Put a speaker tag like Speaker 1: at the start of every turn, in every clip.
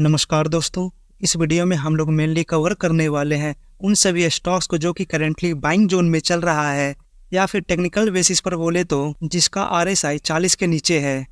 Speaker 1: नमस्कार दोस्तों। इस वीडियो में हम लोग मेनली कवर करने वाले हैं उन सभी स्टॉक्स को जो कि करेंटली बाइंग जोन में चल रहा है या फिर टेक्निकल बेसिस पर बोले तो जिसका RSI 40 के नीचे है।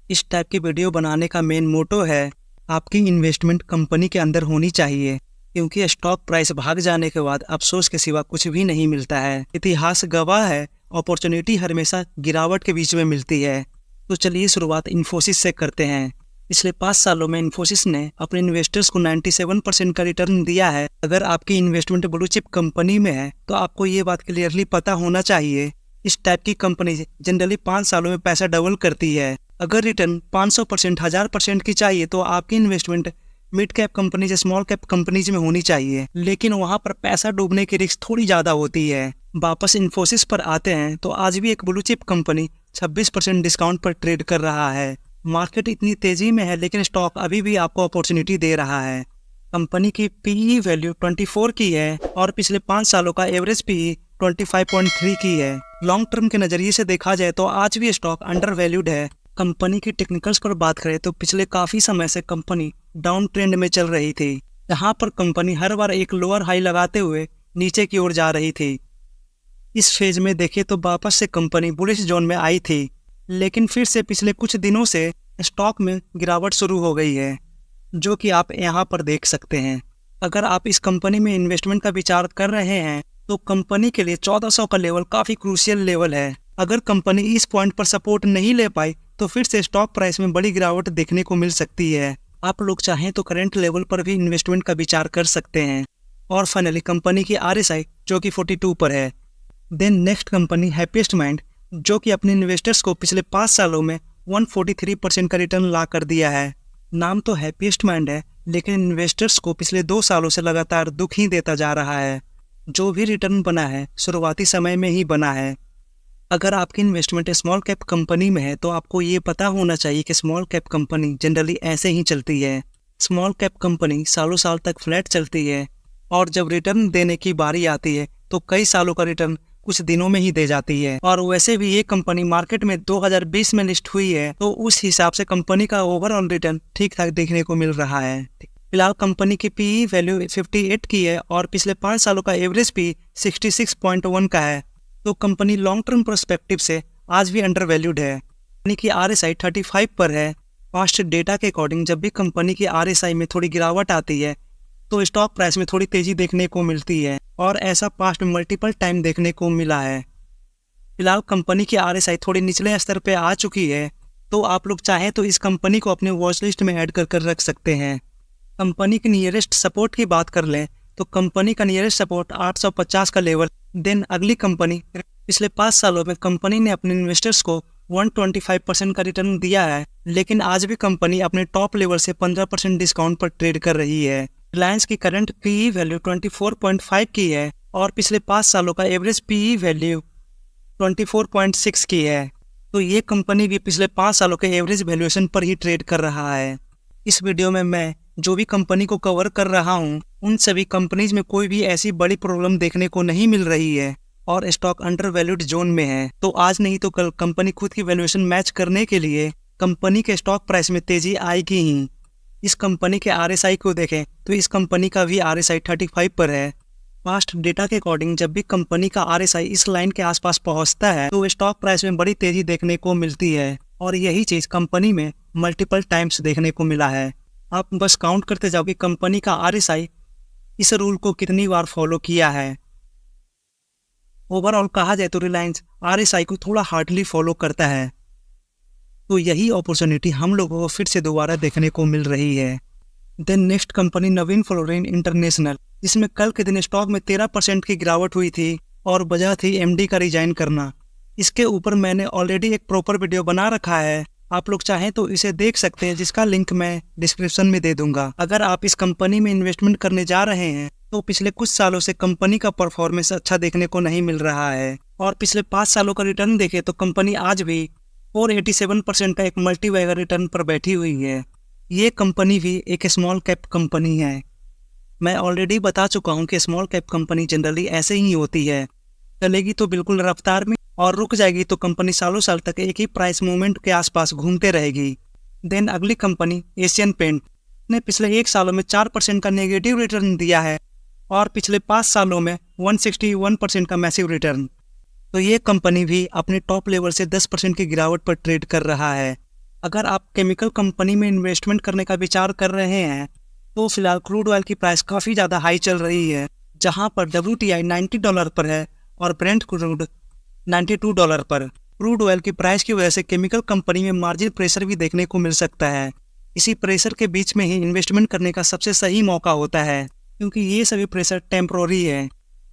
Speaker 1: इस टाइप की वीडियो बनाने का मेन मोटो है आपकी इन्वेस्टमेंट कंपनी के अंदर होनी चाहिए, क्योंकि स्टॉक प्राइस भाग जाने के बाद अफसोस के सिवा कुछ भी नहीं मिलता है। इतिहास गवाह है, अपॉर्चुनिटी हमेशा गिरावट के बीच में मिलती है। तो चलिए शुरुआत इन्फोसिस से करते हैं। पिछले 5 सालों में इन्फोसिस ने अपने इन्वेस्टर्स को 97% का रिटर्न दिया है। अगर आपकी इन्वेस्टमेंट ब्लू चिप कंपनी में है तो आपको ये बात क्लियरली पता होना चाहिए इस टाइप की कंपनी जनरली 5 सालों में पैसा डबल करती है। अगर रिटर्न 500%, 1000% की चाहिए तो आपकी इन्वेस्टमेंट मिड कैप कंपनी या स्मॉल कैप कंपनीज में होनी चाहिए, लेकिन वहाँ पर पैसा डूबने की रिस्क थोड़ी ज़्यादा होती है। वापस इन्फोसिस पर आते हैं तो आज भी एक ब्लू चिप कंपनी 26% डिस्काउंट पर ट्रेड कर रहा है। मार्केट इतनी तेजी में है लेकिन स्टॉक अभी भी आपको अपॉर्चुनिटी दे रहा है। कंपनी की PE वैल्यू 24 की है और पिछले 5 सालों का एवरेज PE 25.3 की है। लॉन्ग टर्म के नज़रिए से देखा जाए तो आज भी स्टॉक अंडर वैल्यूड है। कंपनी की टेक्निकल्स पर बात करें तो पिछले काफ़ी समय से कंपनी डाउन ट्रेंड में चल रही थी, जहां पर कंपनी हर बार एक लोअर हाई लगाते हुए नीचे की ओर जा रही थी। इस फेज में देखें तो वापस से कंपनी बुलिश जोन में आई थी, लेकिन फिर से पिछले कुछ दिनों से स्टॉक में गिरावट शुरू हो गई है, जो कि आप यहाँ पर देख सकते हैं। अगर आप इस कंपनी में इन्वेस्टमेंट का विचार कर रहे हैं तो कंपनी के लिए 1400 का लेवल काफ़ी क्रूशियल लेवल है। अगर कंपनी इस पॉइंट पर सपोर्ट नहीं ले पाई तो फिर से स्टॉक प्राइस में बड़ी गिरावट देखने को मिल सकती है। आप लोग चाहें तो करंट लेवल पर भी इन्वेस्टमेंट का विचार कर सकते हैं। और फाइनली कंपनी की RSI जो कि 42 पर है। Then next company Happiest Mind, जो कि अपने इन्वेस्टर्स को पिछले 5 सालों में 143% का रिटर्न ला कर दिया है। नाम तो हैप्पीएस्ट माइंड है, लेकिन इन्वेस्टर्स को पिछले 2 सालों से लगातार दुख ही देता जा रहा है। जो भी रिटर्न बना है शुरुआती समय में ही बना है। अगर आपकी इन्वेस्टमेंट स्मॉल कैप कंपनी में है तो आपको ये पता होना चाहिए कि स्मॉल कैप कंपनी जनरली ऐसे ही चलती है। स्मॉल कैप कंपनी सालों साल तक फ्लैट चलती है और जब रिटर्न देने की बारी आती है तो कई सालों का रिटर्न कुछ दिनों में ही दे जाती है। और वैसे भी ये कंपनी मार्केट में 2020 में लिस्ट हुई है, तो उस हिसाब से कंपनी का ओवरऑल रिटर्न ठीक ठाक देखने को मिल रहा है। फिलहाल कंपनी की PE वैल्यू 58 की है और पिछले 5 सालों का एवरेज PE 66.1 का है। तो कंपनी लॉन्ग टर्म पर्सपेक्टिव से आज भी अंडर वैल्यूड है। कंपनी की RSI 35 पर है। पास्ट डेटा के अकॉर्डिंग जब भी कंपनी की RSI में थोड़ी गिरावट आती है तो स्टॉक प्राइस में थोड़ी तेजी देखने को मिलती है, और ऐसा पास्ट में मल्टीपल टाइम देखने को मिला है। फिलहाल कंपनी की RSI थोड़ी निचले स्तर पे आ चुकी है, तो आप लोग चाहें तो इस कंपनी को अपने वॉच लिस्ट में ऐड कर रख सकते हैं। कंपनी की नियरेस्ट सपोर्ट की बात कर लें तो कंपनी का नियरेस्ट सपोर्ट 850 का लेवल। देन अगली कंपनी, पिछले 5 सालों में कंपनी ने अपने इन्वेस्टर्स को 125% का रिटर्न दिया है, लेकिन आज भी कंपनी अपने टॉप लेवल से 15% डिस्काउंट पर ट्रेड कर रही है। रिलायंस की करंट PE वैल्यू 24.5 की है और पिछले 5 सालों का एवरेज PE वैल्यू 24.6 की है। तो ये कंपनी भी पिछले 5 सालों के एवरेज वैल्यूएशन पर ही ट्रेड कर रहा है। इस वीडियो में मैं जो भी कंपनी को कवर कर रहा हूँ उन सभी कंपनीज में कोई भी ऐसी बड़ी प्रॉब्लम देखने को नहीं मिल रही है और स्टॉक अंडर वैल्यूड जोन में है। तो आज नहीं तो कल कंपनी खुद की वैल्यूएशन मैच करने के लिए कंपनी के स्टॉक प्राइस में तेजी आएगी ही। इस कंपनी के RSI को देखें तो इस कंपनी का भी RSI 35 पर है। पास्ट डेटा के अकॉर्डिंग जब भी कंपनी का RSI इस लाइन के आसपास पहुंचता है तो स्टॉक प्राइस में बड़ी तेजी देखने को मिलती है, और यही चीज़ कंपनी में मल्टीपल टाइम्स देखने को मिला है। आप बस काउंट करते जाओ कि कंपनी का RSI इस रूल को कितनी बार फॉलो किया है। ओवरऑल कहा जाए तो रिलायंस RSI को थोड़ा हार्डली फॉलो करता है। तो यही अपॉर्चुनिटी हम लोगों को फिर से दोबारा देखने को मिल रही है। देन नेक्स्ट कंपनी नवीन फ्लोरिन इंटरनेशनल, जिसमें कल के दिन स्टॉक में 13% की गिरावट हुई थी और वजह थी MD का रिजाइन करना। इसके ऊपर मैंने ऑलरेडी एक प्रॉपर वीडियो बना रखा है, आप लोग चाहें तो इसे देख सकते हैं, जिसका लिंक मैं डिस्क्रिप्शन में दे दूंगा। अगर आप इस कंपनी में इन्वेस्टमेंट करने जा रहे हैं तो पिछले कुछ सालों से कंपनी का परफॉर्मेंस अच्छा देखने को नहीं मिल रहा है, और पिछले 5 सालों का रिटर्न देखें तो कंपनी आज भी 487% का एक मल्टी बैगर रिटर्न पर बैठी हुई है। ये कंपनी भी एक स्मॉल कैप कंपनी है। मैं ऑलरेडी बता चुका हूँ कि स्मॉल कैप कंपनी जनरली ऐसे ही होती है, चलेगी तो बिल्कुल रफ्तार में और रुक जाएगी तो कंपनी सालों साल तक एक ही प्राइस मूवमेंट के आसपास घूमते रहेगी। देन अगली कंपनी एशियन पेंट, ने पिछले 1 सालों में 4% का नेगेटिव रिटर्न दिया है और पिछले 5 सालों में 161% का मैसिव रिटर्न। तो ये कंपनी भी अपने टॉप लेवल से 10% की गिरावट पर ट्रेड कर रहा है। अगर आप केमिकल कंपनी में इन्वेस्टमेंट करने का विचार कर रहे हैं तो फिलहाल क्रूड ऑयल की प्राइस काफ़ी ज़्यादा हाई चल रही है, जहां पर WTI $90 पर है और ब्रेंट क्रूड $92 पर। क्रूड ऑयल की प्राइस की वजह से केमिकल कंपनी में मार्जिन प्रेशर भी देखने को मिल सकता है। इसी प्रेशर के बीच में ही इन्वेस्टमेंट करने का सबसे सही मौका होता है, क्योंकि ये सभी प्रेशर टेम्प्रोरी है।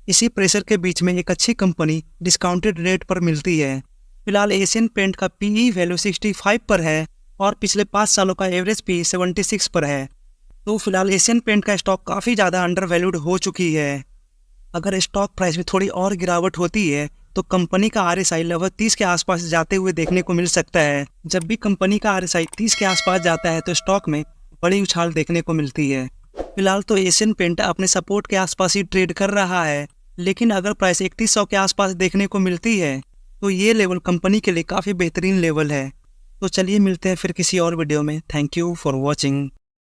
Speaker 1: इसी प्रेशर के बीच में एक अच्छी कंपनी डिस्काउंटेड रेट पर मिलती है। फिलहाल एशियन पेंट का PE वैल्यू 65 पर है और पिछले 5 सालों का एवरेज PE 76 पर है। तो फिलहाल एशियन पेंट का स्टॉक काफ़ी ज़्यादा अंडर वैल्यूड हो चुकी है। अगर स्टॉक प्राइस में थोड़ी और गिरावट होती है तो कंपनी का RSI लगभग 30 के आसपास जाते हुए देखने को मिल सकता है। जब भी कंपनी का RSI 30 के आसपास जाता है तो स्टॉक में बड़ी उछाल देखने को मिलती है। फिलहाल तो एशियन पेंट अपने सपोर्ट के आसपास ही ट्रेड कर रहा है, लेकिन अगर प्राइस 3100 के आसपास देखने को मिलती है तो ये लेवल कंपनी के लिए काफ़ी बेहतरीन लेवल है। तो चलिए मिलते हैं फिर किसी और वीडियो में। Thank you for watching.